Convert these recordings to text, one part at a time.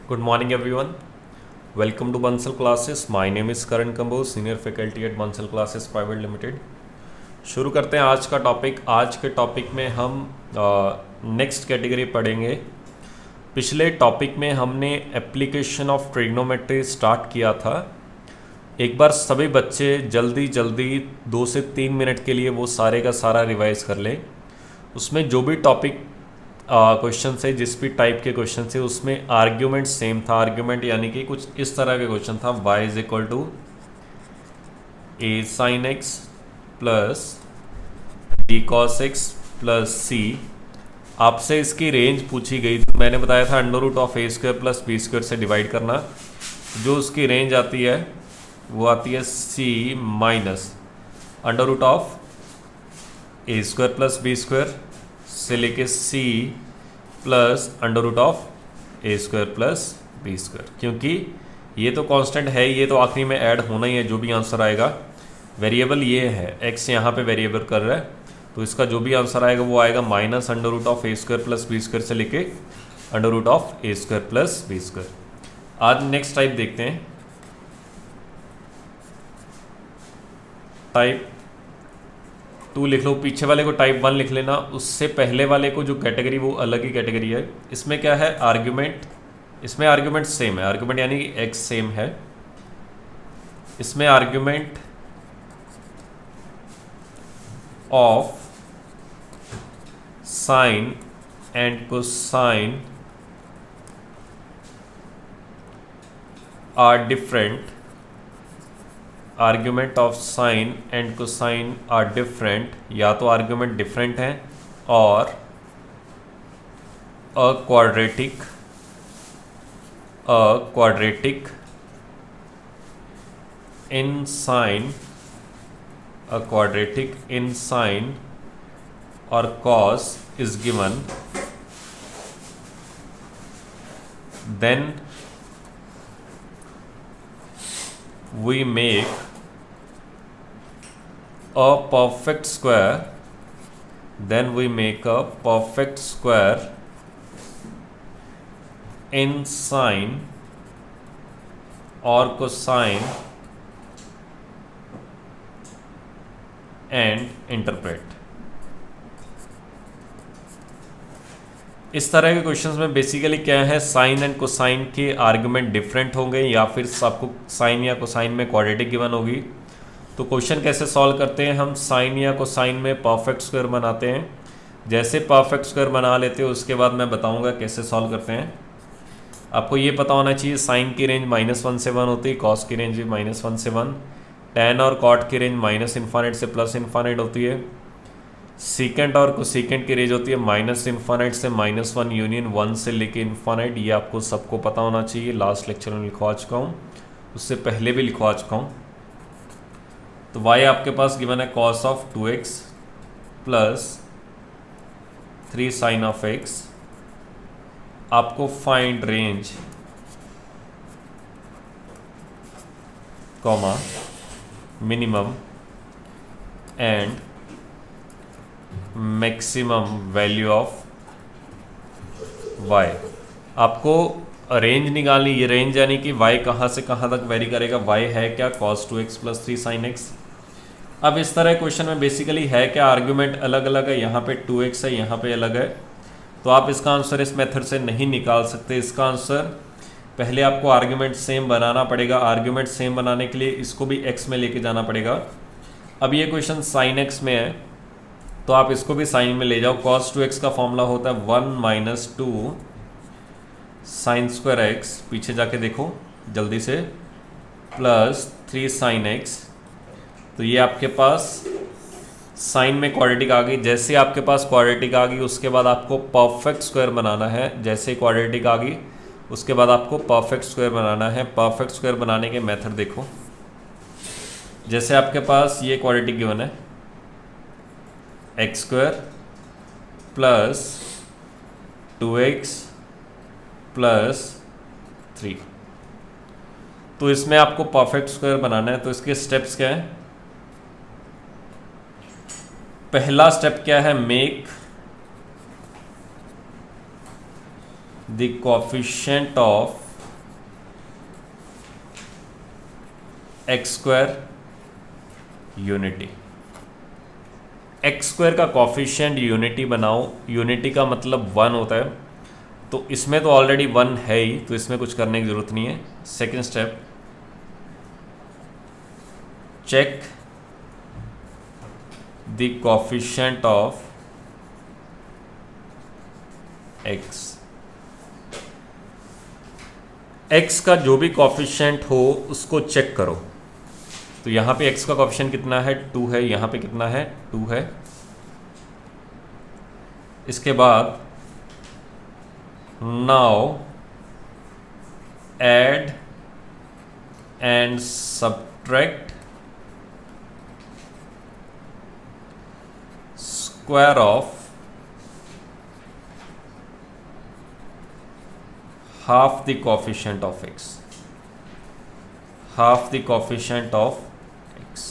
Good morning, everyone. Welcome to Bansal Classes. My name is Karan Kamboj, Senior Faculty at Bansal Classes Private Limited. शुरू करते हैं आज का topic. आज के टॉपिक में हम नेक्स्ट कैटेगरी पढ़ेंगे। पिछले टॉपिक में हमने एप्लीकेशन ऑफ ट्रिग्नोमेट्री स्टार्ट किया था। एक बार सभी बच्चे जल्दी 2 से 3 मिनट के लिए वो सारे का सारा रिवाइज कर लें। उसमें जो भी टॉपिक क्वेश्चन से जिस भी टाइप के क्वेश्चन से उसमें आर्ग्यूमेंट सेम था। आर्ग्यूमेंट यानी कि कुछ इस तरह के क्वेश्चन था, y is equal to a sin x plus b cos x plus c. आपसे इसकी रेंज पूछी गई थी। मैंने बताया था under root of a square plus b square से डिवाइड करना। जो उसकी रेंज आती है वो आती है c minus under root of a square plus b square से लेके c plus under root of a square plus b square. क्योंकि ये तो कांस्टेंट है, ये तो आखिरी में ऐड होना ही है। जो भी आंसर आएगा, वेरिएबल ये है एक्स, यहाँ पे वेरिएबल कर रहा है, तो इसका जो भी आंसर आएगा वो आएगा minus under root of a square plus b square से लेके under root of a square plus b square. आज नेक्स्ट टाइप देखते हैं। टाइप 2 लिख लो, पीछे वाले को टाइप 1 लिख लेना। उससे पहले वाले को जो कैटेगरी वो अलग ही कैटेगरी है। इसमें क्या है, आर्ग्यूमेंट। इसमें आर्ग्यूमेंट सेम है, आर्ग्यूमेंट यानी कि एक्स सेम है। इसमें argument of sine and cosine are different. Argument of sine and cosine are different, या तो आर्ग्यूमेंट डिफरेंट है और a quadratic in sine, a quadratic in sine और cos is given, then we make a perfect square, then we make a perfect square in sine or cosine and interpret। इस तरह के questions में basically क्या है, sign and cosine के argument different होंगे या फिर आपको साइन या कोसाइन में क्वाड्रेटिक गिवन होगी। तो क्वेश्चन कैसे सॉल्व करते हैं हम, साइन या कोसाइन में परफेक्ट स्क्वायर बनाते हैं। जैसे परफेक्ट स्क्वायर बना लेते हो उसके बाद मैं बताऊंगा कैसे सॉल्व करते हैं। आपको ये पता होना चाहिए साइन की रेंज -1 से 1 होती है, कॉस की रेंज भी -1 से 1, टैन और कॉट की रेंज -∞ से +∞ होती है। सीकेंट और कोसीकेंट की रेंज होती है -∞ से -1 यूनियन 1 से लेके इन्फानाइट। ये आपको सबको पता होना चाहिए, लास्ट लेक्चर में लिखवा चुका हूँ, उससे पहले भी लिखवा चुका हूँ। तो y आपके पास गिवन है cos of 2x plus 3 sine of x। आपको find range comma minimum and maximum value of y। आपको रेंज निकालनी। ये रेंज यानी कि y कहाँ से कहाँ तक वेरी करेगा। y है क्या, cos 2x plus 3 sin x। अब इस तरह क्वेश्चन में बेसिकली है क्या, आर्ग्यूमेंट अलग अलग है, यहाँ पे 2x है, यहाँ पे अलग है, तो आप इसका आंसर इस मेथड से नहीं निकाल सकते। इसका आंसर पहले आपको आर्ग्यूमेंट सेम बनाना पड़ेगा। आर्ग्यूमेंट सेम बनाने के लिए इसको भी x में लेके जाना पड़ेगा। अब ये क्वेश्चन sin x में है तो आप इसको भी साइन में ले जाओ। cos 2x का फॉर्मूला होता है 1 - 2 साइन स्क्वायर एक्स, पीछे जाके देखो जल्दी से, प्लस 3 साइन एक्स। तो ये आपके पास साइन में क्वाड्रेटिक आ गई। जैसे आपके पास क्वाड्रेटिक आ गई उसके बाद आपको परफेक्ट स्क्वायर बनाना है। जैसे क्वाड्रेटिक आ गई उसके बाद आपको परफेक्ट स्क्वायर बनाना है। परफेक्ट स्क्वायर बनाने के मेथड देखो। जैसे आपके पास ये क्वाड्रेटिक गिवन है x² प्लस 2x प्लस 3, तो इसमें आपको परफेक्ट स्क्वायर बनाना है। तो इसके स्टेप्स क्या है, पहला स्टेप क्या है, make the coefficient of x square unity. X square का कॉफिशिएंट यूनिटी बनाओ, यूनिटी का मतलब 1 होता है, तो इसमें तो ऑलरेडी 1 है ही, तो इसमें कुछ करने की ज़रूरत नहीं है। Second step, check the coefficient of x. X का जो भी कोफिशिएंट हो उसको चेक करो। तो यहाँ पे एक्स का कोफिशिएंट कितना है, 2 है, यहाँ पे कितना है, 2 है। इसके बाद now add and subtract square of half the coefficient of x, half the coefficient of x,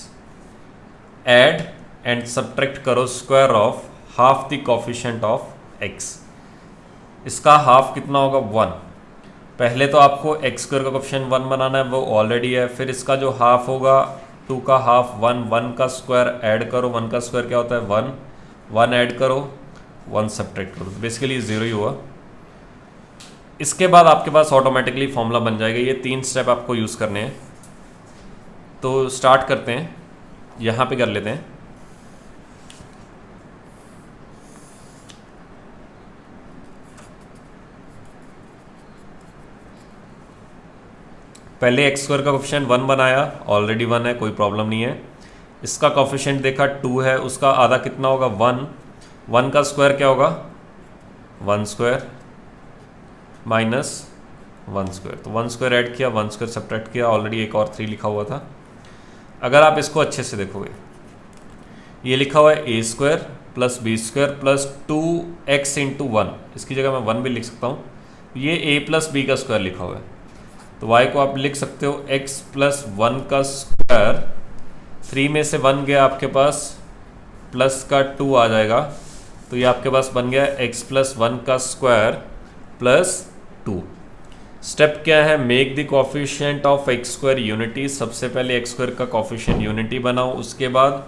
add and subtract करो square of half the coefficient of x। इसका हाफ कितना होगा, 1। पहले तो आपको x स्क्वायर का कोफिशिएंट 1 बनाना है, वो ऑलरेडी है। फिर इसका जो हाफ होगा 2 का हाफ 1, 1 का स्क्वायर ऐड करो, 1 का स्क्वायर क्या होता है 1, 1 ऐड करो, 1 सब्ट्रैक्ट करो, बेसिकली 0 ही हुआ। इसके बाद आपके पास ऑटोमेटिकली फॉर्मूला बन जाएगा। ये 3 स्टेप आपको यूज़ करने हैं। तो स्टार्ट करते हैं, यहाँ पे कर लेते हैं। पहले एक्स स्क्वायर का कोफिशिएंट 1 बनाया, ऑलरेडी 1 है, कोई प्रॉब्लम नहीं है। इसका कोफिशिएंट देखा 2 है, उसका आधा कितना होगा 1, 1 का स्क्वायर क्या होगा 1 स्क्वायर माइनस 1 स्क्वायर, तो 1 स्क्वायर ऐड किया, 1 स्क्वायर सब्ट्रैक्ट किया, ऑलरेडी एक और 3 लिखा हुआ था। अगर आप इसको अच्छे से देखोगे, ये लिखा हुआ है a square plus b square plus 2x into 1, इसकी जगह मैं 1 भी लिख सकता हूँ। ये a प्लस बी का स्क्वायर लिखा हुआ है, तो y को आप लिख सकते हो x प्लस 1 का स्क्वायर, 3 में से 1 गया आपके पास, प्लस का 2 आ जाएगा, तो ये आपके पास बन गया x प्लस 1 का स्क्वायर प्लस 2। स्टेप क्या है, make the coefficient of x square unity. सबसे पहले एक्स स्क्वायर का कोफिशिएंट यूनिटी बनाओ, उसके बाद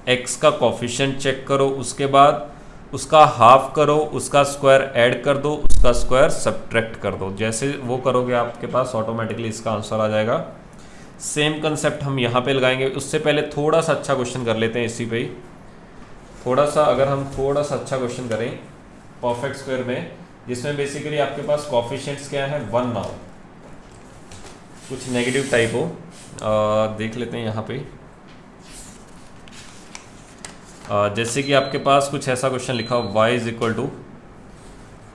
एक्स का कोफिशिएंट चेक करो, उसके बाद उसका हाफ करो, उसका स्क्वायर ऐड कर दो, उसका स्क्वायर सब्ट्रैक्ट कर दो। जैसे वो करोगे आपके पास ऑटोमेटिकली इसका आंसर आ जाएगा। सेम कंसेप्ट हम यहाँ पे लगाएंगे। उससे पहले थोड़ा सा अच्छा क्वेश्चन कर लेते हैं इसी पे ही। थोड़ा सा अगर हम थोड़ा सा अच्छा क्वेश्चन करें परफेक्ट स्क्वायर में, जिसमें बेसिकली आपके पास कोफिशिएंट्स क्या है 1 ना हो, कुछ नेगेटिव टाइप हो, देख लेते हैं यहाँ पे। जैसे कि आपके पास कुछ ऐसा क्वेश्चन लिखा हो y is equal to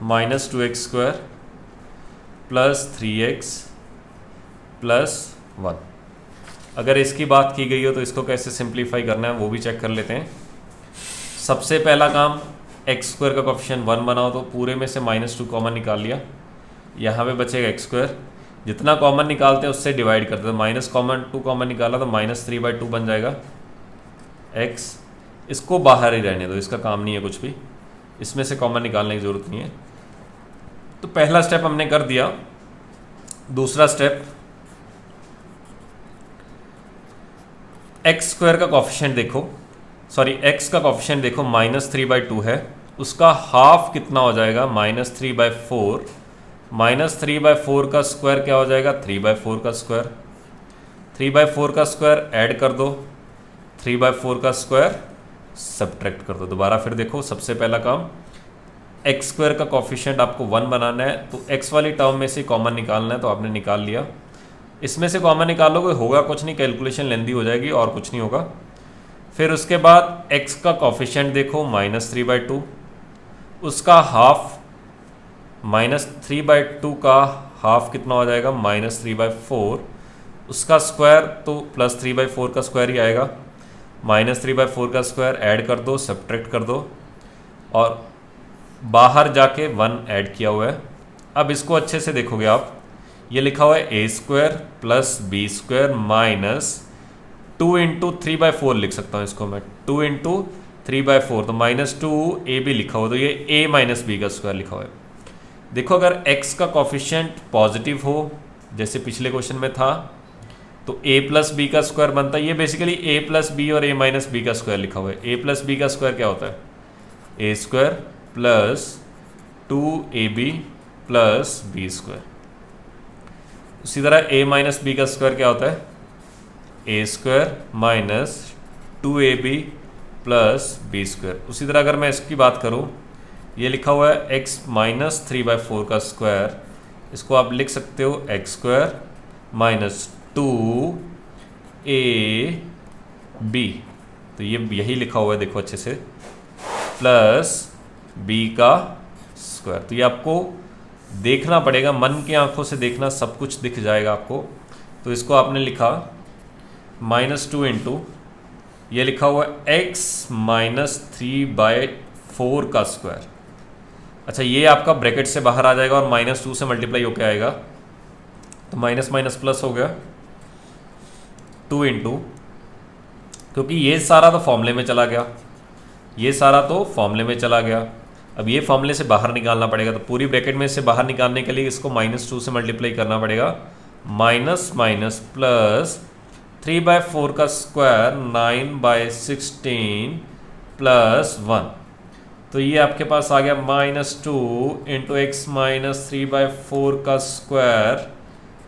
minus 2x square plus 3x plus 1। अगर इसकी बात की गई हो तो इसको कैसे सिंप्लीफाई करना है वो भी चेक कर लेते हैं। सबसे पहला काम, एक्स स्क्वायर का कोफिशिएंट 1 बनाओ, तो पूरे में से -2 कॉमन निकाल लिया, यहाँ पे बचेगा एक्स स्क्वायर। जितना कॉमन निकालते हैं उससे डिवाइड करते हैं, माइनस कॉमन 2 कॉमन निकाला तो -3/2 बन जाएगा एक्स। इसको बाहर ही रहने दो, इसका काम नहीं है कुछ भी, इसमें से कॉमन निकालने की ज़रूरत नहीं है। तो पहला स्टेप हमने कर दिया। दूसरा स्टेप, एक्स स्क्वायर का कोफिशिएंट देखो, सॉरी एक्स का कोफिशिएंट देखो, -3/2 है, उसका हाफ कितना हो जाएगा -3/4। -3/4 का स्क्वायर क्या हो जाएगा 3/4 का स्क्वायर, 3/4 का स्क्वायर ऐड कर दो, 3/4 का स्क्वायर सब्ट्रैक्ट कर दो। दोबारा फिर देखो, सबसे पहला काम, एक्स स्क्वायर का कोफिशिएंट आपको 1 बनाना है, तो एक्स वाली टर्म में से कॉमन निकालना है, तो आपने निकाल लिया। इसमें से कॉमन निकालोगे, होगा कुछ नहीं, कैलकुलेशन लेंदी हो जाएगी और कुछ नहीं होगा। फिर उसके बाद x का कोफिशिएंट देखो -3/2, उसका हाफ -3/2 का हाफ कितना हो जाएगा -3/4, उसका स्क्वायर तो +3/4 का स्क्वायर ही आएगा, -3/4 का स्क्वायर ऐड कर दो, सब्ट्रैक्ट कर दो, और बाहर जाके 1 ऐड किया हुआ है। अब इसको अच्छे से देखोगे आप, ये लिखा हुआ है a² प्लस b² -2 इंटू 3/4 लिख सकता हूँ इसको मैं, 2 इंटू 3/4, तो -2ab लिखा हुआ, तो ये a माइनस बी का स्क्वायर लिखा हुआ है। देखो अगर x का कोफिशिएंट पॉजिटिव हो, जैसे पिछले क्वेश्चन में था, तो a प्लस बी का स्क्वायर बनता है, ये बेसिकली a प्लस बी और a माइनस बी का स्क्वायर लिखा हुआ है। a प्लस बी का स्क्वायर क्या होता है? a square plus 2ab plus b square. उसी तरह a माइनस बी का स्क्वायर क्या होता है? a square minus 2ab plus b square. उसी तरह अगर मैं इसकी बात करूं, ये लिखा हुआ है x माइनस 3/4 का स्क्वायर, इसको आप लिख सकते हो एक्स स्क्वायर माइनस 2ab। तो ये यही लिखा हुआ है, देखो अच्छे से, प्लस b का स्क्वायर। तो ये आपको देखना पड़ेगा, मन की आंखों से देखना, सब कुछ दिख जाएगा आपको। तो इसको आपने लिखा -2 इंटू, ये लिखा हुआ है x माइनस 3/4 का स्क्वायर। अच्छा, ये आपका ब्रैकेट से बाहर आ जाएगा और -2 से मल्टीप्लाई होकर आएगा, तो माइनस माइनस प्लस हो गया 2 इंटू, क्योंकि ये सारा तो फॉर्मूले में चला गया, ये सारा तो फॉर्मूले में चला गया। अब ये फॉर्मूले से बाहर निकालना पड़ेगा, तो पूरी ब्रैकेट में से बाहर निकालने के लिए इसको -2 से मल्टीप्लाई करना पड़ेगा। माइनस माइनस प्लस 3/4 का स्क्वायर 9/16 प्लस 1, तो ये आपके पास आ गया -2 इंटू एक्स माइनस 3/4 का स्क्वायर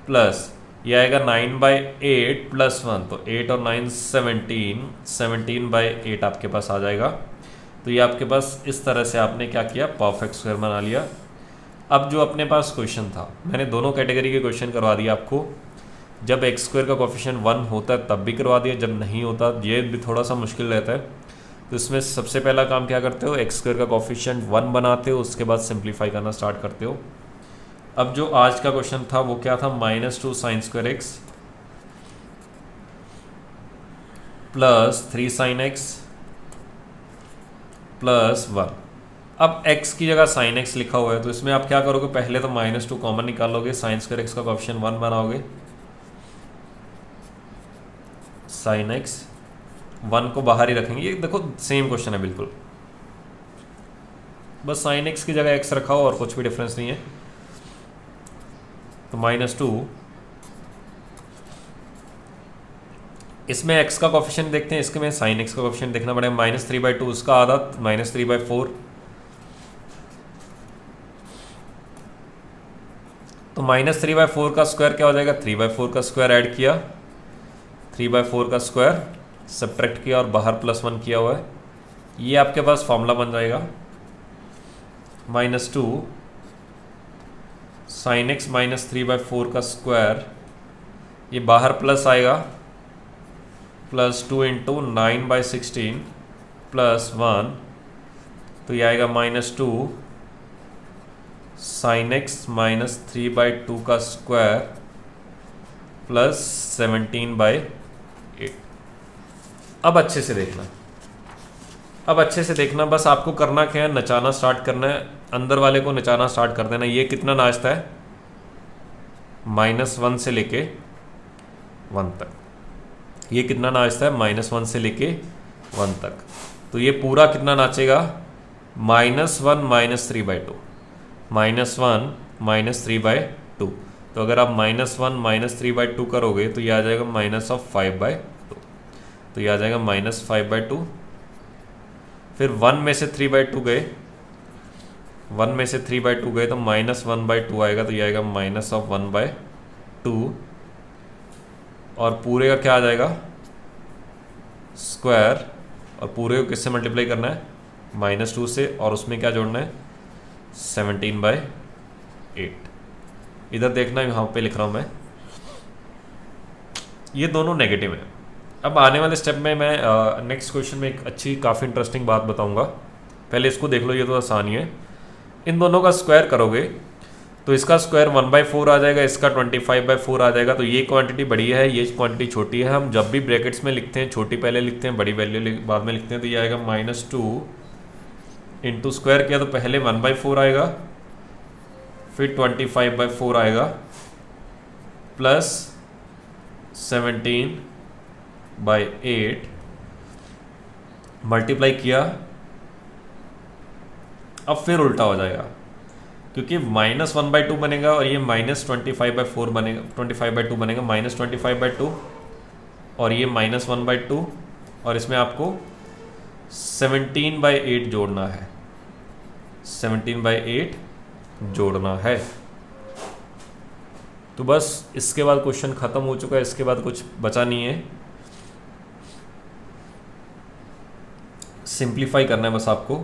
प्लस ये आएगा 9/8 प्लस 1, तो 8 और 9 17/8 आपके पास आ जाएगा। तो ये आपके पास इस तरह से आपने क्या किया, परफेक्ट स्क्वायर बना लिया। अब जो अपने पास क्वेश्चन था, मैंने दोनों कैटेगरी के क्वेश्चन करवा दिया आपको। जब एक्स स्क्वायर का कोफिशिएंट 1 होता है तब भी करवा दिया, जब नहीं होता ये भी थोड़ा सा मुश्किल रहता है। तो इसमें सबसे पहला काम क्या करते हो, एक्स स्क्वायर का कोफिशिएंट 1 बनाते हो, उसके बाद सिंप्लीफाई करना स्टार्ट करते हो। अब जो आज का क्वेश्चन था वो क्या था, -2 sine square x plus 3 sign x plus 1। अब x की जगह साइन x लिखा हुआ है, तो इसमें आप क्या करोगे, पहले तो -2 कॉमन निकालोगे, साइन स्क्वायर एक्स का कोफिशिएंट 1 बनाओगे, साइन x 1 को बाहर ही रखेंगे। ये देखो सेम क्वेश्चन है बिल्कुल, बस साइन x की जगह x रखा हो और कुछ भी डिफरेंस नहीं है। तो -2, इसमें x का कोफिशिएंट देखते हैं, इसके में साइन x का कोफिशिएंट देखना पड़ेगा। -3/2 उसका आधा, -3/4, तो -3/4 का स्क्वायर क्या हो जाएगा, 3/4 का स्क्वायर ऐड किया, 3/4 का स्क्वायर सब्ट्रैक्ट किया और बाहर +1 किया हुआ है, ये आपके पास फॉर्मूला बन जाएगा। -2 साइन एक्स माइनस 3/4 का स्क्वायर, ये बाहर प्लस आएगा, +2 इंटू 9/16 प्लस 1, तो ये आएगा -2 साइन एक्स माइनस 3/2 का स्क्वायर प्लस 17/8। अब अच्छे से देखना, अब अच्छे से देखना, बस आपको करना क्या है, नचाना स्टार्ट करना है, अंदर वाले को नचाना स्टार्ट कर देना। ये कितना नाचता है, -1 से लेके 1 तक, ये कितना नाचता है, -1 से लेके 1 तक, तो ये पूरा कितना नाचेगा, -1 माइनस 3/2, -1 माइनस 3/2। तो अगर आप -1 माइनस 3/2 करोगे तो ये आ जाएगा -5/2, तो ये आ जाएगा -5/2। फिर 1 में से 3/2 गए, 1 में से 3/2 गए तो -1/2 आएगा, तो ये आएगा -1/2, और पूरे का क्या आ जाएगा, स्क्वायर, और पूरे को किससे मल्टीप्लाई करना है, -2 से, और उसमें क्या जोड़ना है, 17/8। इधर देखना, यहाँ पे लिख रहा हूँ मैं, ये दोनों नेगेटिव है। अब आने वाले स्टेप में मैं नेक्स्ट क्वेश्चन में एक अच्छी काफ़ी इंटरेस्टिंग बात बताऊंगा, पहले इसको देख लो, ये तो आसान ही है। इन दोनों का स्क्वायर करोगे तो इसका स्क्वायर 1/4 आ जाएगा, इसका 25/4 आ जाएगा। तो ये क्वांटिटी बड़ी है, ये क्वांटिटी छोटी है। हम जब भी ब्रैकेट्स में लिखते हैं छोटी पहले लिखते हैं, बड़ी वैल्यू बाद में लिखते हैं। तो ये आएगा -2 इंटू स्क्वायर किया तो पहले 1/4 आएगा, फिर 25/4 आएगा, प्लस 17/8 मल्टीप्लाई किया। अब फिर उल्टा हो जाएगा, क्योंकि -1/2 बनेगा और ये -25/4 बनेगा, 25/2 बनेगा, -25/2 और ये -1/2 और इसमें आपको 17/8 जोड़ना है, 17/8 जोड़ना है। तो बस इसके बाद क्वेश्चन ख़त्म हो चुका है, इसके बाद कुछ बचा नहीं है, सिंप्लीफाई करना है बस आपको।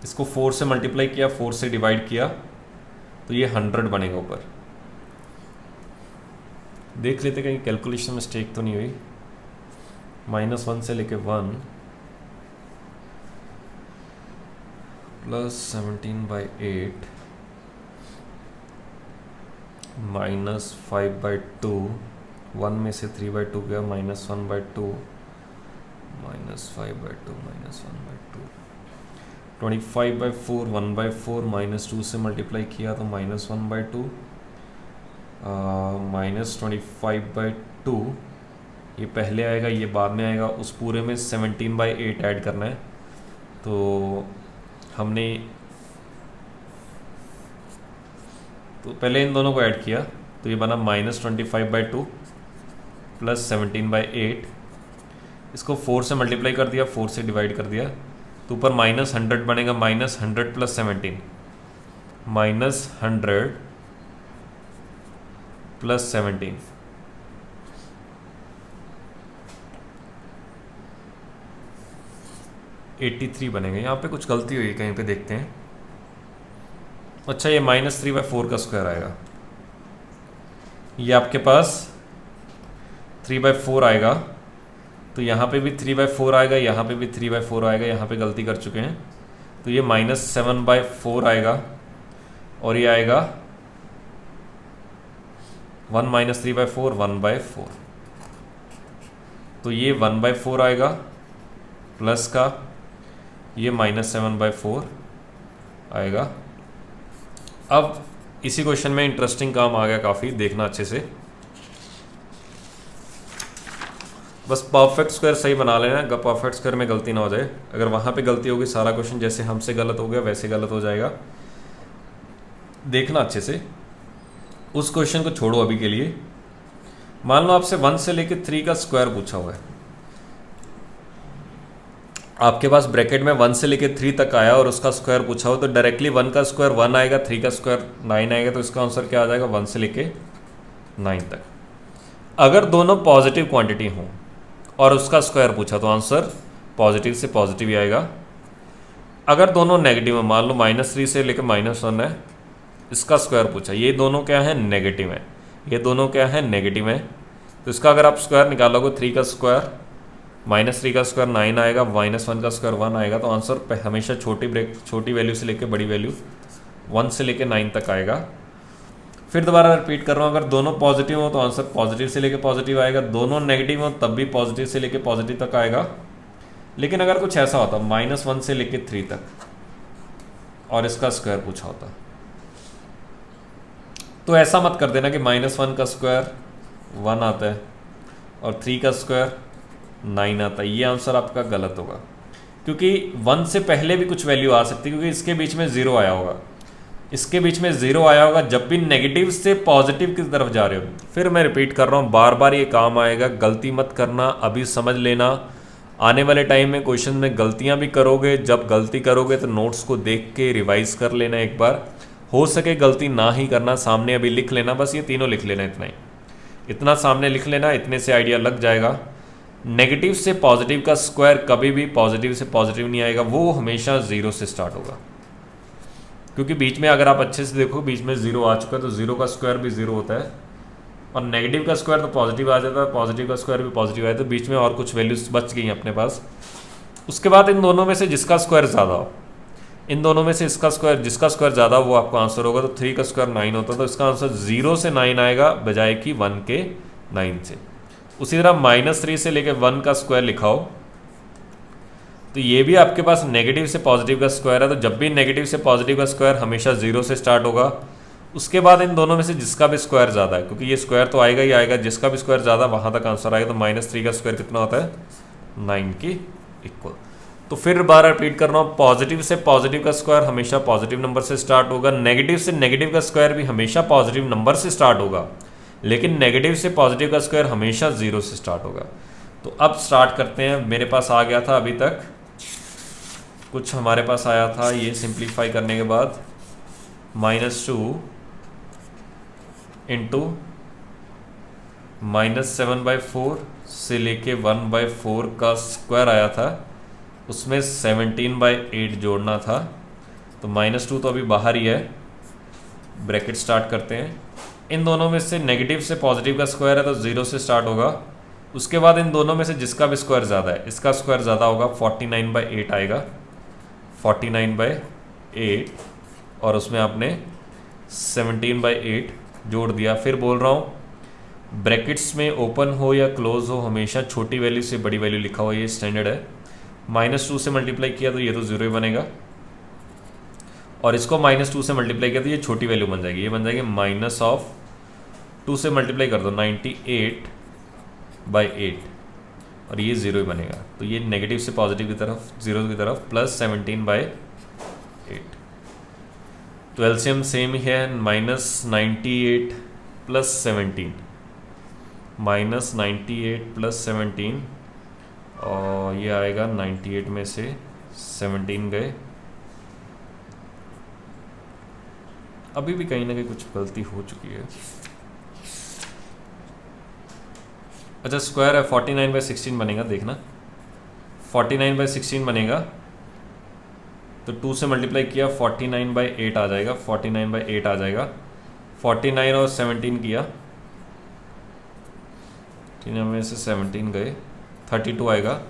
इसको 4 से मल्टीप्लाई किया, 4 से डिवाइड किया तो ये 100 बनेगा ऊपर। देख लेते कहीं कैलकुलेशन मिस्टेक तो नहीं हुई। -1 से लेके 1 प्लस 17/8 -5/2, 1 में से 3/2 गया, -1/2 -5/2 -1/2, 25/4 1/4 -2 से मल्टीप्लाई किया तो -1/2 -25/2 ये पहले आएगा, ये बाद में आएगा। उस पूरे में 17/8 ऐड करना है, तो हमने तो पहले इन दोनों को ऐड किया तो ये बना -25/2 प्लस 17/8। इसको 4 से मल्टीप्लाई कर दिया, 4 से डिवाइड कर दिया तो ऊपर -100 बनेगा, -100 प्लस 17, -100 प्लस 17, -83 बनेगा। यहाँ पे कुछ गलती हुई कहीं पे, देखते हैं। अच्छा, ये -3/4 का स्क्वायर आएगा, ये आपके पास 3/4 आएगा, तो यहाँ पे भी 3/4 आएगा, यहाँ पे भी 3/4 आएगा, यहाँ पे गलती कर चुके हैं, तो ये -7/4 आएगा और ये आएगा 1 - 3/4 1/4, तो ये 1/4 आएगा प्लस का ये -7/4 आएगा। अब इसी क्वेश्चन में इंटरेस्टिंग काम आ गया काफ़ी, देखना अच्छे से। बस परफेक्ट स्क्वायर सही बना लेना, परफेक्ट स्क्वायर में गलती ना हो जाए। अगर वहाँ पे गलती होगी सारा क्वेश्चन जैसे हमसे गलत हो गया वैसे गलत हो जाएगा। देखना अच्छे से, उस क्वेश्चन को छोड़ो अभी के लिए। मान लो आपसे 1 से लेके 3 का स्क्वायर पूछा हुआ है, आपके पास ब्रैकेट में 1 से लेके 3 तक आया और उसका स्क्वायर पूछा हो, तो डायरेक्टली 1 का स्क्वायर 1 आएगा, 3 का स्क्वायर 9 आएगा, तो इसका आंसर क्या आ जाएगा 1 से लेके 9 तक। अगर दोनों पॉजिटिव क्वांटिटी हों और उसका स्क्वायर पूछा तो आंसर पॉजिटिव से पॉजिटिव ही आएगा। अगर दोनों नेगेटिव है, मान लो -3 से लेकर -1 है, इसका स्क्वायर पूछा, ये दोनों क्या है नेगेटिव है, ये दोनों क्या है नेगेटिव है, तो इसका अगर आप स्क्वायर निकालोगे 3 का स्क्वायर -3 का स्क्वायर 9 आएगा, -1 का स्क्वायर 1 आएगा, तो आंसर हमेशा छोटी वैल्यू से लेकर बड़ी वैल्यू 1 से लेकर 9 तक आएगा। फिर दोबारा रिपीट कर रहा हूँ, अगर दोनों पॉजिटिव हो तो आंसर पॉजिटिव से लेकर पॉजिटिव आएगा, दोनों नेगेटिव हो तब भी पॉजिटिव से लेकर पॉजिटिव तक आएगा। लेकिन अगर कुछ ऐसा होता -1 से लेकर 3 तक और इसका स्क्वायर पूछा होता, तो ऐसा मत कर देना कि -1 का स्क्वायर 1 आता है और 3 का स्क्वायर 9 आता है, ये आंसर आपका गलत होगा, क्योंकि 1 से पहले भी कुछ वैल्यू आ सकती है, क्योंकि इसके बीच में 0 आया होगा, इसके बीच में 0 आया होगा जब भी नेगेटिव से पॉजिटिव की तरफ जा रहे हो। फिर मैं रिपीट कर रहा हूँ, बार बार ये काम आएगा, गलती मत करना, अभी समझ लेना। आने वाले टाइम में क्वेश्चन में गलतियाँ भी करोगे, जब गलती करोगे तो नोट्स को देख के रिवाइज कर लेना एक बार, हो सके गलती ना ही करना, सामने अभी लिख लेना, बस ये तीनों लिख लेना, इतना ही, इतना सामने लिख लेना, इतने से आइडिया लग जाएगा। नेगेटिव से पॉजिटिव का स्क्वायर कभी भी पॉजिटिव से पॉजिटिव नहीं आएगा, वो हमेशा 0 से स्टार्ट होगा, क्योंकि बीच में अगर आप अच्छे से देखो बीच में 0 आ चुका है, तो 0 का स्क्वायर भी 0 होता है, और नेगेटिव का स्क्वायर तो पॉजिटिव आ जाता है, पॉजिटिव का स्क्वायर भी पॉजिटिव आया, तो बीच में और कुछ वैल्यूज बच गई अपने पास। उसके बाद इन दोनों में से जिसका स्क्वायर ज़्यादा हो, इन दोनों में से इसका स्क्वायर, जिसका स्क्वायर ज़्यादा हो वो आपका आंसर होगा। तो 3 का स्क्वायर 9 होता है, तो इसका आंसर 0 से 9 आएगा बजाय कि 1 के 9 से। उसी तरह -3 से लेकर 1 का स्क्वायर लिखा हो, तो ये भी आपके पास नेगेटिव से पॉजिटिव का स्क्वायर है, तो जब भी नेगेटिव से पॉजिटिव का स्क्वायर हमेशा 0 से स्टार्ट होगा। उसके बाद इन दोनों में से जिसका भी स्क्वायर ज़्यादा है, क्योंकि ये स्क्वायर तो आएगा ही आएगा, जिसका भी स्क्वायर ज़्यादा वहाँ तक आंसर आएगा, तो -3 का स्क्वायर कितना होता है 9 के इक्वल। तो फिर दोबारा रिपीट कर रहा हूँ, पॉजिटिव से पॉजिटिव का स्क्वायर हमेशा पॉजिटिव नंबर से स्टार्ट होगा, नेगेटिव से नेगेटिव का स्क्वायर भी हमेशा पॉजिटिव नंबर से स्टार्ट होगा, लेकिन नेगेटिव से पॉजिटिव का स्क्वायर हमेशा जीरो से स्टार्ट होगा। तो अब स्टार्ट करते हैं। मेरे पास आ गया था अभी तक कुछ हमारे पास आया था, ये सिंप्लीफाई करने के बाद -2 इंटू -7/4 से लेके 1/4 का स्क्वायर आया था, उसमें 17/8 जोड़ना था। तो -2 तो अभी बाहर ही है, ब्रैकेट स्टार्ट करते हैं। इन दोनों में से नेगेटिव से पॉजिटिव का स्क्वायर है तो 0 से स्टार्ट होगा। उसके बाद इन दोनों में से जिसका भी स्क्वायर ज़्यादा है, इसका स्क्वायर ज़्यादा होगा, 49/8 आएगा, 49/8, और उसमें आपने 17/8 जोड़ दिया। फिर बोल रहा हूँ, ब्रैकेट्स में ओपन हो या क्लोज हो हमेशा छोटी वैल्यू से बड़ी वैल्यू लिखा हुआ, ये स्टैंडर्ड है। -2 से मल्टीप्लाई किया तो ये तो 0 ही बनेगा, और इसको -2 से मल्टीप्लाई किया तो ये छोटी वैल्यू बन जाएगी, ये बन जाएगी -2 से मल्टीप्लाई कर दो 98/8, और ये 0 ही बनेगा। तो ये नेगेटिव से पॉजिटिव की तरफ, 0 की तरफ, प्लस 17/8। तो एलसीएम सेम ही है, -98 प्लस 17, -98 प्लस 17, और ये आएगा 98 में से 17 गए। अभी भी कहीं ना कहीं कुछ गलती हो चुकी है। अच्छा, स्क्वायर है, 49/16 बनेगा, देखना 49/16 बनेगा, तो 2 से मल्टीप्लाई किया 49/8 आ जाएगा, 49/8 आ जाएगा। 49 और 17 किया, 3 में से 17 गए, 32 आएगा।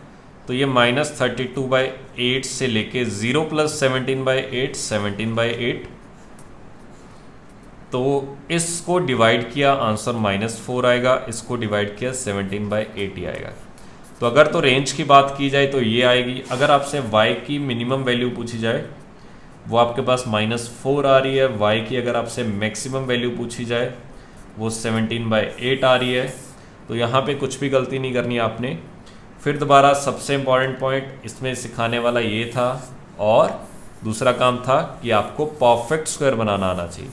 तो ये -32/8 से लेके 0 प्लस 17/8, 17/8। तो इसको डिवाइड किया, आंसर -4 आएगा, इसको डिवाइड किया 17/8 ही आएगा। तो अगर तो रेंज की बात की जाए तो ये आएगी। अगर आपसे y की मिनिमम वैल्यू पूछी जाए, वो आपके पास -4 आ रही है। y की अगर आपसे मैक्सिमम वैल्यू पूछी जाए, वो 17/8 आ रही है। तो यहाँ पे कुछ भी गलती नहीं करनी आपने। फिर दोबारा सबसे इम्पॉर्टेंट पॉइंट इसमें सिखाने वाला ये था, और दूसरा काम था कि आपको परफेक्ट स्क्वायर बनाना आना चाहिए।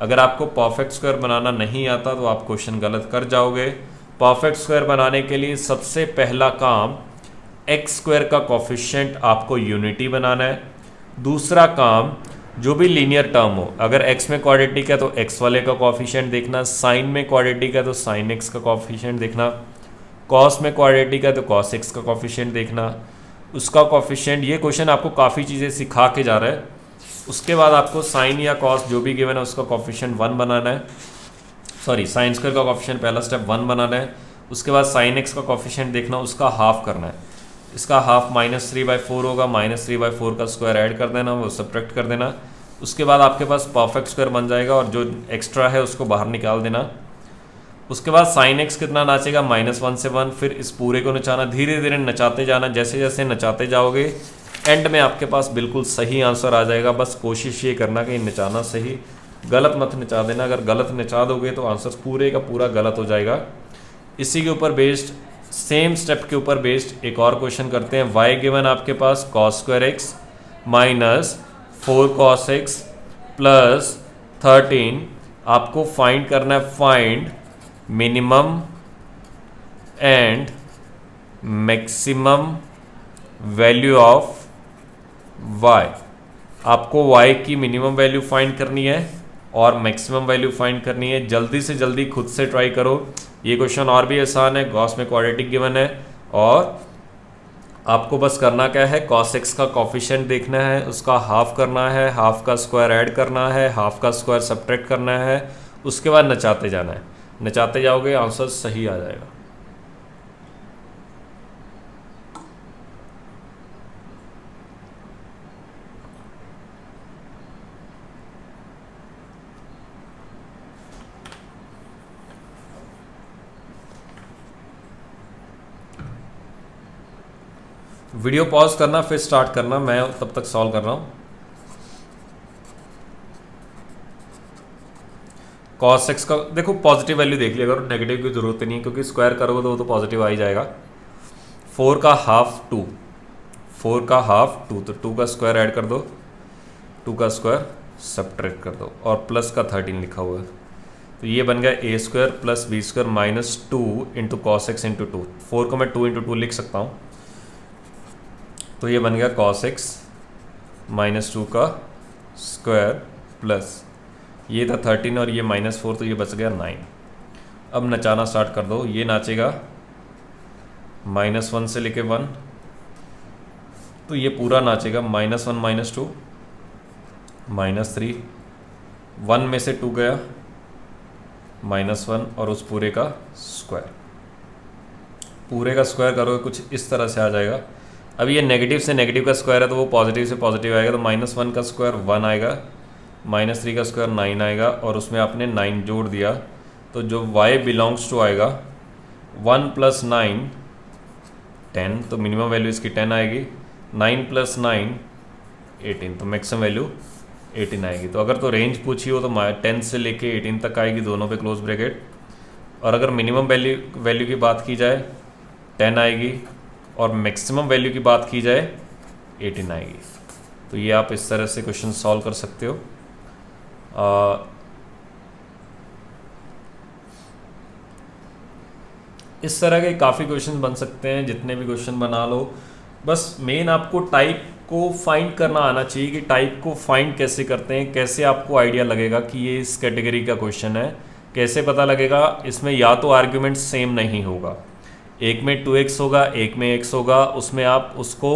अगर आपको परफेक्ट स्क्वायर बनाना नहीं आता तो आप क्वेश्चन गलत कर जाओगे। परफेक्ट स्क्वायर बनाने के लिए सबसे पहला काम, एक्स स्क्वायर का कोफिशिएंट आपको यूनिटी बनाना है। दूसरा काम, जो भी लीनियर टर्म हो, अगर एक्स में क्वाड्रेटिक है तो एक्स वाले का कोफिशिएंट देखना, साइन में क्वाड्रेटिक है तो साइन एक्स का कोफिशिएंट देखना, कॉस में क्वाड्रेटिक है तो कॉस एक्स का कोफिशिएंट देखना, उसका कोफिशिएंट। ये क्वेश्चन आपको काफ़ी चीज़ें सिखा के जा रहा है। उसके बाद आपको साइन या कॉस जो भी गिवन है उसका कोफिशिएंट 1 बनाना है, सॉरी साइन स्क्वायर का कोफिशिएंट पहला स्टेप 1 बनाना है। उसके बाद साइन एक्स का कोफिशिएंट देखना, उसका हाफ करना है। इसका हाफ -3/4 होगा, -3/4 का स्क्वायर ऐड कर देना, वो सब्ट्रैक्ट कर देना। उसके बाद आपके पास परफेक्ट स्क्वायर बन जाएगा, और जो एक्स्ट्रा है उसको बाहर निकाल देना। उसके बाद साइन एक्स कितना नाचेगा, -1 से 1। फिर इस पूरे को नचाना, धीरे धीरे नचाते जाना। जैसे जैसे नचाते जाओगे एंड में आपके पास बिल्कुल सही आंसर आ जाएगा। बस कोशिश ये करना कि नचाना सही, गलत मत नचा देना। अगर गलत नचा दोगे तो आंसर पूरे का पूरा गलत हो जाएगा। इसी के ऊपर बेस्ड, सेम स्टेप के ऊपर बेस्ड एक और क्वेश्चन करते हैं। y गिवन आपके पास cos square x -4 cos x plus 13। आपको फाइंड करना है, find minimum and maximum value of y। आपको y की मिनिमम वैल्यू फाइंड करनी है और मैक्सिमम वैल्यू फाइंड करनी है। जल्दी से जल्दी खुद से ट्राई करो। ये क्वेश्चन और भी आसान है, गॉस में क्वाड्रेटिक गिवन है, और आपको बस करना क्या है, cos x का कोफिशिएंट देखना है, उसका हाफ करना है, हाफ का स्क्वायर ऐड करना है, हाफ का स्क्वायर सब्ट्रैक्ट करना है। उसके बाद नचाते जाना है, नचाते जाओगे आंसर सही आ जाएगा। वीडियो पॉज करना फिर स्टार्ट करना, मैं तब तक सॉल्व कर रहा हूँ। cos x का देखो पॉजिटिव वैल्यू देख लिया करो, नेगेटिव की जरूरत नहीं है, क्योंकि स्क्वायर करोगे तो वो तो पॉजिटिव आ ही जाएगा। 4 का हाफ 2, 4 का हाफ 2, तो 2 का स्क्वायर ऐड कर दो, 2 का स्क्वायर सब्ट्रैक्ट कर दो, और प्लस का 13 लिखा हुआ है। तो ये बन गया a square plus b square minus 2 into cos x into 2। 4 को मैं 2 इंटू 2 लिख सकता हूँ, तो ये बन गया कॉस एक्स माइनस 2 का स्क्वायर प्लस ये था 13 और ये माइनस 4, तो ये बच गया 9। अब नचाना स्टार्ट कर दो, ये नाचेगा -1 से लेके 1, तो ये पूरा नाचेगा -1 -2 -3, 1 में से 2 गया -1 और उस पूरे का स्क्वायर। पूरे का स्क्वायर करोगे कुछ इस तरह से आ जाएगा। अब ये नेगेटिव से नेगेटिव का स्क्वायर है तो वो पॉजिटिव से पॉजिटिव आएगा, तो -1 का स्क्वायर 1 आएगा, -3 का स्क्वायर 9 आएगा, और उसमें आपने 9 जोड़ दिया, तो जो y बिलोंग्स टू आएगा 1 + 9 10, तो मिनिमम वैल्यू इसकी 10 आएगी, 9 + 9 18, तो मैक्सिमम वैल्यू 18 आएगी। तो अगर तो रेंज पूछी हो तो 10 से लेके 18 तक आएगी, दोनों पे क्लोज ब्रैकेट। और अगर मिनिमम वैल्यू की बात की जाए 10 आएगी, और मैक्सिमम वैल्यू की बात की जाए 18 आएगी। तो ये आप इस तरह से क्वेश्चन सॉल्व कर सकते हो। इस तरह के काफ़ी क्वेश्चन बन सकते हैं, जितने भी क्वेश्चन बना लो, बस मेन आपको टाइप को फाइंड करना आना चाहिए कि टाइप को फाइंड कैसे करते हैं, कैसे आपको आइडिया लगेगा कि ये इस कैटेगरी का क्वेश्चन है, कैसे पता लगेगा। इसमें या तो आर्ग्यूमेंट सेम नहीं होगा, एक में 2x होगा, एक में x होगा, उसमें आप उसको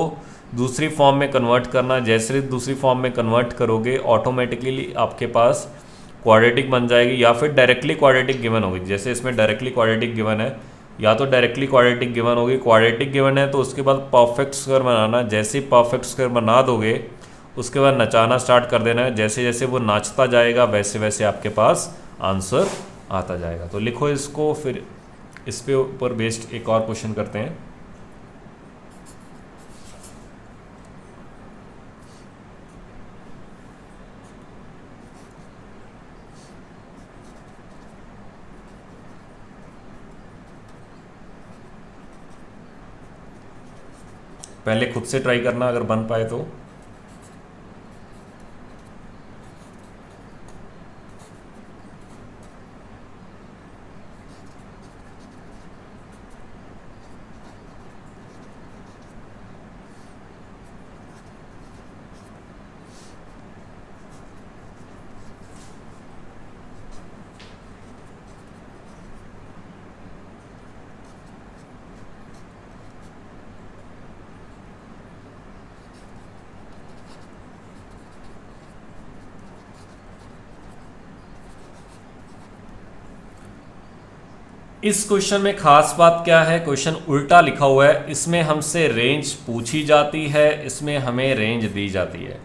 दूसरी फॉर्म में कन्वर्ट करना, जैसे दूसरी फॉर्म में कन्वर्ट करोगे ऑटोमेटिकली आपके पास क्वाड्रेटिक बन जाएगी, या फिर डायरेक्टली क्वाड्रेटिक गिवन होगी। जैसे इसमें डायरेक्टली क्वाड्रेटिक गिवन है, या तो डायरेक्टली क्वाड्रेटिक गिवन होगी, क्वाड्रेटिक गिवन है तो उसके बाद परफेक्ट स्क्वायर बनाना, जैसे ही परफेक्ट स्क्वायर बना दोगे उसके बाद नचाना स्टार्ट कर देना है, जैसे जैसे वो नाचता जाएगा वैसे वैसे आपके पास आंसर आता जाएगा। तो लिखो इसको, फिर इस पे ऊपर बेस्ड एक और क्वेश्चन करते हैं। पहले खुद से ट्राई करना, अगर बन पाए तो। इस क्वेश्चन में खास बात क्या है, क्वेश्चन उल्टा लिखा हुआ है। इसमें हमसे रेंज पूछी जाती है, इसमें हमें रेंज दी जाती है।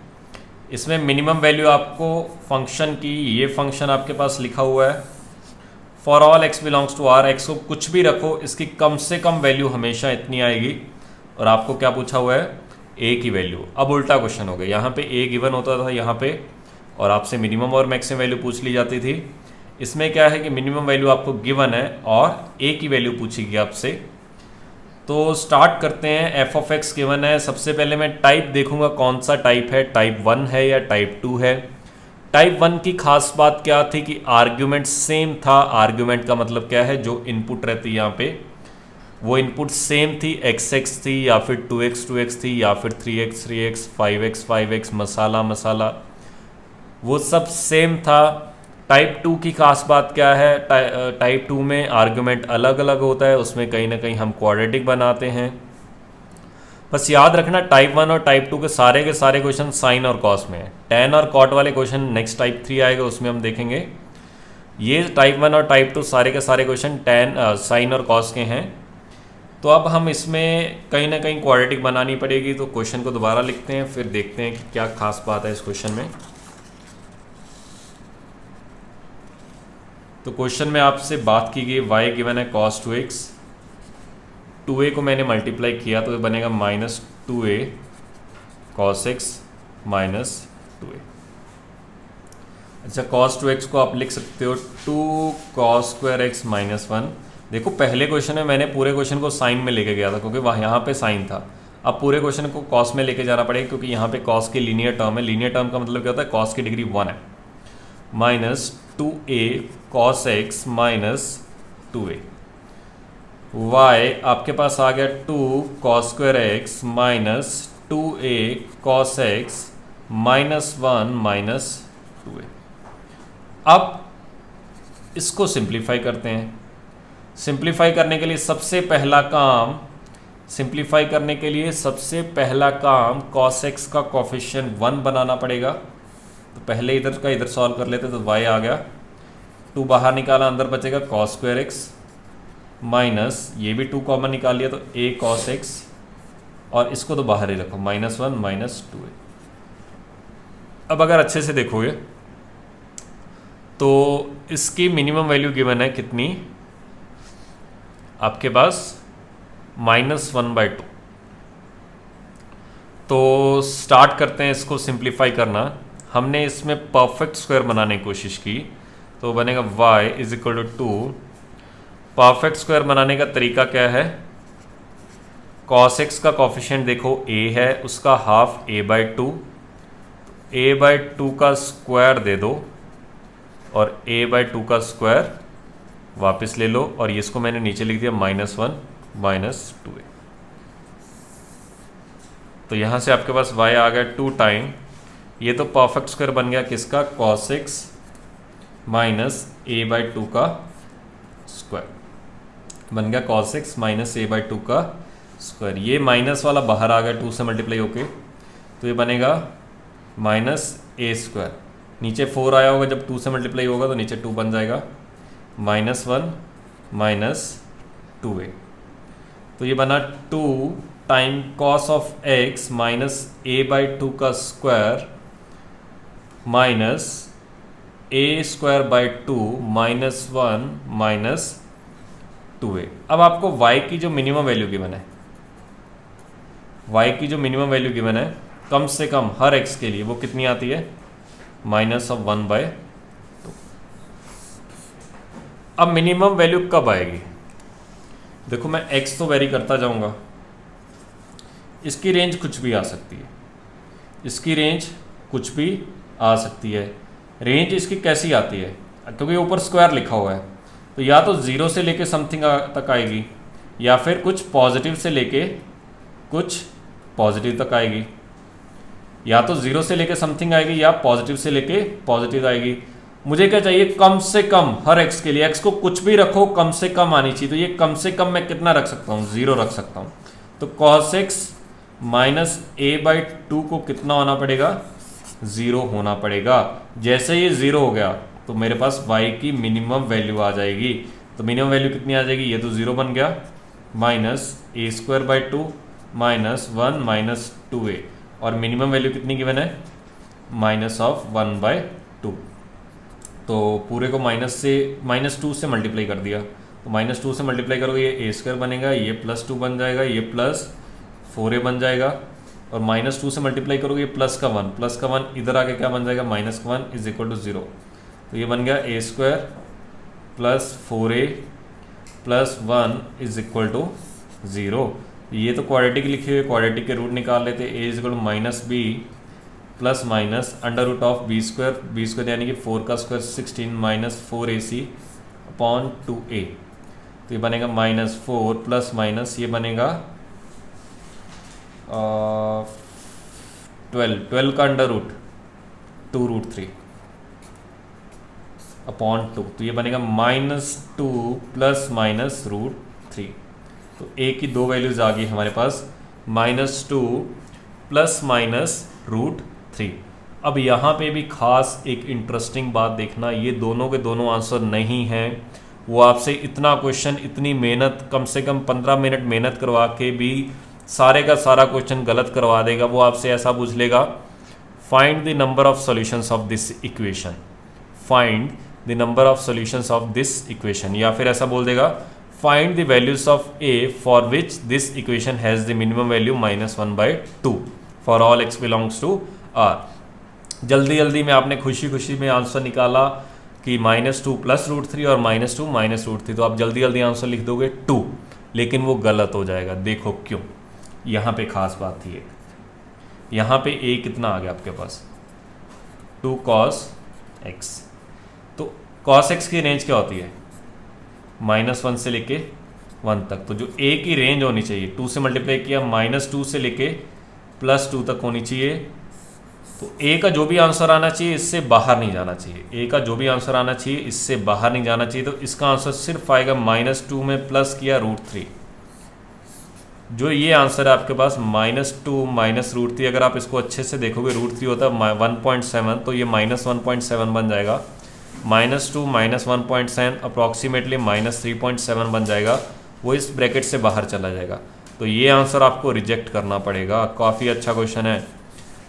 इसमें मिनिमम वैल्यू आपको फंक्शन की, ये फंक्शन आपके पास लिखा हुआ है for all x belongs to R, एक्स को कुछ भी रखो, इसकी कम से कम वैल्यू हमेशा इतनी आएगी। और आपको क्या पूछा हुआ है, ए की वैल्यू। अब उल्टा क्वेश्चन हो गया, यहाँ पे ए गिवन होता था यहाँ पे, और आपसे मिनिमम और मैक्सिमम वैल्यू पूछ ली जाती थी। इसमें क्या है कि मिनिमम वैल्यू आपको गिवन है और ए की वैल्यू पूछेगी आपसे। तो स्टार्ट करते हैं। एफ ऑफ एक्स गिवन है, सबसे पहले मैं टाइप देखूंगा कौन सा टाइप है, टाइप 1 है या टाइप 2 है। टाइप 1 की खास बात क्या थी कि आर्ग्यूमेंट सेम था। आर्ग्यूमेंट का मतलब क्या है, जो इनपुट रहती है यहाँ पे वो इनपुट सेम थी, x थी या फिर 2x थी या फिर 3x 5x मसाला वो सब सेम था। टाइप 2 की खास बात क्या है, टाइप 2 में आर्ग्यूमेंट अलग अलग होता है, उसमें कहीं ना कहीं हम क्वाड्रेटिक बनाते हैं। बस याद रखना टाइप 1 और टाइप 2 के सारे क्वेश्चन साइन और कॉस में है। टैन और कॉट वाले क्वेश्चन नेक्स्ट टाइप 3 आएगा, उसमें हम देखेंगे। ये टाइप 1 और टाइप 2 सारे के सारे क्वेश्चन साइन और कॉस के हैं। तो अब हम इसमें कहीं ना कहीं क्वाड्रेटिक बनानी पड़ेगी। तो क्वेश्चन को दोबारा लिखते हैं, फिर देखते हैं कि क्या खास बात है इस क्वेश्चन में। तो क्वेश्चन में आपसे बात की गई y गिवन है cos 2x, 2a को मैंने मल्टीप्लाई किया तो ये बनेगा -2a cos x -2a। अच्छा, cos 2x को आप लिख सकते हो 2 cos square x -1। देखो पहले क्वेश्चन में मैंने पूरे क्वेश्चन को साइन में लेके गया था क्योंकि वहाँ यहाँ पे साइन था। अब पूरे क्वेश्चन को कॉस में लेके जाना पड़ेगा, क्योंकि यहाँ पे कॉस की लीनियर टर्म है। लीनियर टर्म का मतलब क्या होता है, कॉस की डिग्री 1 है, minus 2a cos x minus 2a। y आपके पास आ गया 2 cos square x minus 2a cos x minus 1 minus 2a। अब इसको सिंप्लीफाई करते हैं। सिंप्लीफाई करने के लिए सबसे पहला काम cos x का कोफिशिएंट 1 बनाना पड़ेगा। तो पहले इधर का इधर सॉल्व कर लेते, तो y आ गया, 2 बाहर निकाला, अंदर बचेगा cos स्क्वायर एक्स माइनस, ये भी 2 कॉमन निकाल लिया तो a cos x, और इसको तो बाहर ही रखो, -1 माइनस 2a। अब अगर अच्छे से देखोगे तो इसकी मिनिमम वैल्यू गिवन है कितनी, आपके पास -1/2। तो स्टार्ट करते हैं इसको सिंप्लीफाई करना। हमने इसमें परफेक्ट स्क्वायर बनाने की कोशिश की, तो बनेगा y is equal to 2। Perfect square बनाने का तरीका क्या है, cos x का कोफिशिएंट देखो a है, उसका हाफ a/2, a/2 का स्क्वायर दे दो और a/2 का स्क्वायर वापस ले लो, और ये इसको मैंने नीचे लिख दिया -1 माइनस 2a। तो यहाँ से आपके पास y आ गया 2 टाइम, ये तो परफेक्ट स्क्वायर बन गया किसका, cos x माइनस a/2 का स्क्वायर बन गया, cos x माइनस a/2 का स्क्वायर। ये माइनस वाला बाहर आ गया 2 से मल्टीप्लाई होके, तो ये बनेगा -a²। नीचे 4 आया होगा, जब 2 से मल्टीप्लाई होगा तो नीचे 2 बन जाएगा, -1 माइनस 2a। तो ये बना 2 time cos of x minus a/2 का square minus a²/2 -1 minus 2a। अब आपको y की जो मिनिमम वैल्यू गिवन है, कम से कम हर x के लिए वो कितनी आती है, -1/2। अब मिनिमम वैल्यू कब आएगी, देखो मैं x तो वेरी करता जाऊंगा, इसकी रेंज कुछ भी आ सकती है, रेंज इसकी कैसी आती है, क्योंकि ऊपर स्क्वायर लिखा हुआ है, तो या तो 0 से लेके समथिंग तक आएगी, या फिर कुछ पॉजिटिव से लेके कुछ पॉजिटिव तक आएगी, या तो 0 से लेके समथिंग आएगी या पॉजिटिव से लेके पॉजिटिव आएगी। मुझे क्या चाहिए, कम से कम हर x के लिए, x को कुछ भी रखो कम से कम आनी चाहिए। तो ये कम से कम मैं कितना रख सकता हूँ, 0 रख सकता हूँ। तो cos x माइनस a/2 को कितना होना पड़ेगा, 0 होना पड़ेगा। जैसे ये 0 हो गया तो मेरे पास y की मिनिमम वैल्यू आ जाएगी। तो मिनिमम वैल्यू कितनी आ जाएगी, ये तो 0 बन गया, -a²/2 -1 माइनस 2a, और मिनिमम वैल्यू कितनी गिवन है, -1/2। तो पूरे को -2 से मल्टीप्लाई कर दिया, तो -2 से मल्टीप्लाई करोगे ये a² बनेगा, ये +2 बन जाएगा, ये +4a बन जाएगा, और -2 से मल्टीप्लाई करोगे ये +1 इधर आके क्या बन जाएगा, -1 इज इक्वल टू 0। तो ये बन गया a² + 4a + 1 is equal to 0। ये तो क्वाड्रेटिक लिखे हुए, क्वाड्रेटिक के रूट निकाल लेते, a is equal to -b plus minus under root of b² यानी कि 4 का स्क्वायर 16 -4ac अपॉन 2a। तो ये बनेगा -4 प्लस माइनस ये बनेगा 12 का अंडर रूट 2√3 अपॉन 2। तो ये बनेगा -2 प्लस माइनस √3। तो a की दो वैल्यूज आ गई हमारे पास, -2 प्लस माइनस √3। अब यहाँ पे भी खास एक इंटरेस्टिंग बात देखना, ये दोनों के दोनों आंसर नहीं हैं। वो आपसे इतना क्वेश्चन, इतनी मेहनत, कम से कम 15 मिनट मेहनत करवा के भी सारे का सारा क्वेश्चन गलत करवा देगा। वो आपसे ऐसा पूछ लेगा, find the number of solutions of this equation, find the number of solutions of this equation, या फिर ऐसा बोल देगा find the values of a for which this equation has the minimum value -1/2 for all x belongs to r। जल्दी जल्दी में आपने खुशी खुशी में आंसर निकाला कि -2 प्लस √3 और -2 माइनस √3, तो आप जल्दी जल्दी आंसर लिख दोगे 2, लेकिन वो गलत हो जाएगा। देखो क्यों, यहाँ पे खास बात थी एक, यहाँ पे a कितना आ गया आपके पास 2 cos x। तो cos x की रेंज क्या होती है -1 से लेके 1 तक, तो जो a की रेंज होनी चाहिए 2 से मल्टीप्लाई किया -2 से लेके +2 तक होनी चाहिए। तो a का जो भी आंसर आना चाहिए इससे बाहर नहीं जाना चाहिए, a का जो भी आंसर आना चाहिए इससे बाहर नहीं जाना चाहिए। तो इसका आंसर सिर्फ आएगा -2 में प्लस किया √3। जो ये आंसर है आपके पास -2 माइनस √3, अगर आप इसको अच्छे से देखोगे √3 होता है 1.7, तो ये -1.7 बन जाएगा। -2 माइनस 1.7 अप्रॉक्सीमेटली -3.7 बन जाएगा, वो इस ब्रैकेट से बाहर चला जाएगा। तो ये आंसर आपको रिजेक्ट करना पड़ेगा। काफ़ी अच्छा क्वेश्चन है,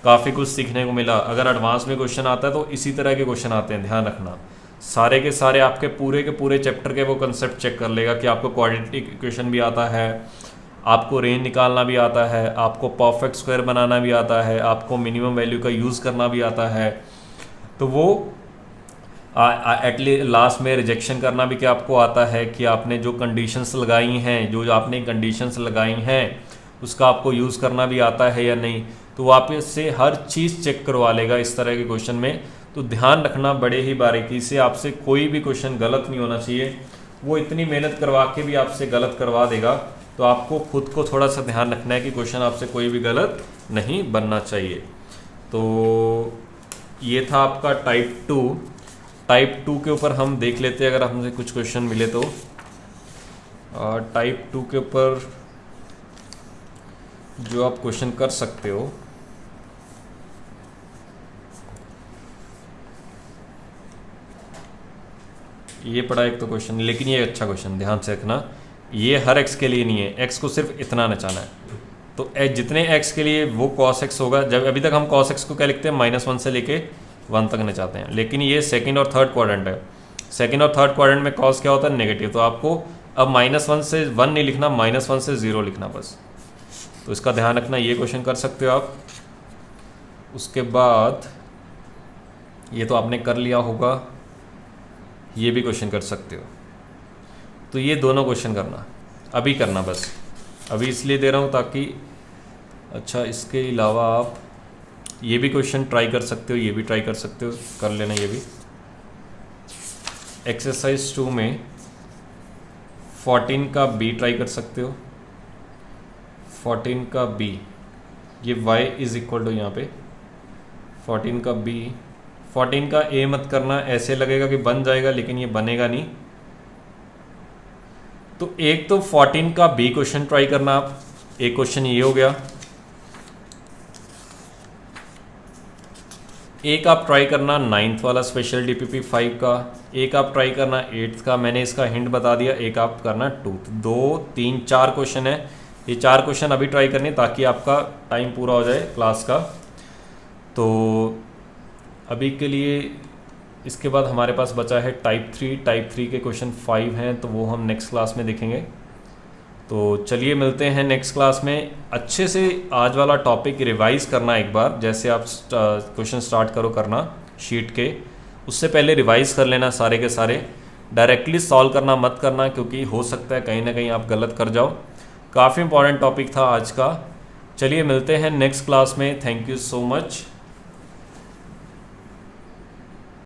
काफ़ी कुछ सीखने को मिला। अगर एडवांस में क्वेश्चन आता है तो इसी तरह के क्वेश्चन आते हैं, ध्यान रखना। सारे के सारे आपके पूरे के पूरे चैप्टर के वो कंसेप्ट चेक कर लेगा कि आपको क्वाड्रेटिक इक्वेशन भी आता है, आपको रेंज निकालना भी आता है, आपको परफेक्ट स्क्वायर बनाना भी आता है, आपको मिनिमम वैल्यू का यूज़ करना भी आता है। तो वो एटलीस्ट लास्ट में रिजेक्शन करना भी क्या आपको आता है कि आपने जो कंडीशंस लगाई हैं, जो आपने कंडीशंस लगाई हैं उसका आपको यूज़ करना भी आता है या नहीं। तो वो आप इससे हर चीज़ चेक करवा लेगा इस तरह के क्वेश्चन में। तो ध्यान रखना बड़े ही बारीकी से, आपसे कोई भी क्वेश्चन गलत नहीं होना चाहिए। वो इतनी मेहनत करवा के भी आपसे गलत करवा देगा, तो आपको खुद को थोड़ा सा ध्यान रखना है कि क्वेश्चन आपसे कोई भी गलत नहीं बनना चाहिए। तो ये था आपका टाइप 2 के ऊपर हम देख लेते हैं, अगर हमसे कुछ क्वेश्चन मिले तो। टाइप 2 के ऊपर जो आप क्वेश्चन कर सकते हो, ये पड़ा एक तो क्वेश्चन, लेकिन ये अच्छा क्वेश्चन, ध्यान से रखना। ये हर x के लिए नहीं है, x को सिर्फ इतना नचाना है। तो जितने x के लिए वो cos x होगा। जब अभी तक हम cos x को क्या लिखते हैं, -1 से लेके 1 तक नचाते हैं, लेकिन ये सेकंड और थर्ड क्वाड्रेंट है। सेकंड और थर्ड क्वाड्रेंट में cos क्या होता है, नेगेटिव। तो आपको अब -1 से 1 नहीं लिखना, -1 से 0 लिखना बस। तो इसका ध्यान रखना, ये क्वेश्चन कर सकते हो आप। उसके बाद ये तो आपने कर लिया होगा, ये भी क्वेश्चन कर सकते हो। तो ये दोनों क्वेश्चन करना, अभी करना बस, अभी इसलिए दे रहा हूँ ताकि अच्छा इसके अलावा आप ये भी क्वेश्चन ट्राई कर सकते हो, ये भी ट्राई कर सकते हो, कर लेना ये भी। एक्सरसाइज 2 में 14 का बी ट्राई कर सकते हो। 14 का बी, ये y इज इक्वल टू यहाँ पे 14 का बी। 14 का ए मत करना, ऐसे लगेगा कि बन जाएगा लेकिन ये बनेगा नहीं। तो एक तो 14 का बी क्वेश्चन ट्राई करना आप। एक क्वेश्चन ये हो गया। एक आप ट्राई करना 9th वाला स्पेशल DPP 5 का, एक आप ट्राई करना 8th का, मैंने इसका हिंट बता दिया। एक आप करना 2, 2, 3, 4 क्वेश्चन है। ये 4 क्वेश्चन अभी ट्राई करने ताकि आपका टाइम पूरा हो जाए क्लास का। तो अभी के लिए इसके बाद हमारे पास बचा है टाइप 3। टाइप 3 के क्वेश्चन 5 हैं, तो वो हम नेक्स्ट क्लास में देखेंगे। तो चलिए मिलते हैं नेक्स्ट क्लास में। अच्छे से आज वाला टॉपिक रिवाइज करना एक बार, जैसे आप क्वेश्चन स्टार्ट करो करना शीट के, उससे पहले रिवाइज कर लेना सारे के सारे। डायरेक्टली सॉल्व करना मत करना, क्योंकि हो सकता है कहीं ना कहीं आप गलत कर जाओ। काफ़ी इंपॉर्टेंट टॉपिक था आज का। चलिए मिलते हैं नेक्स्ट क्लास में। Thank you so much.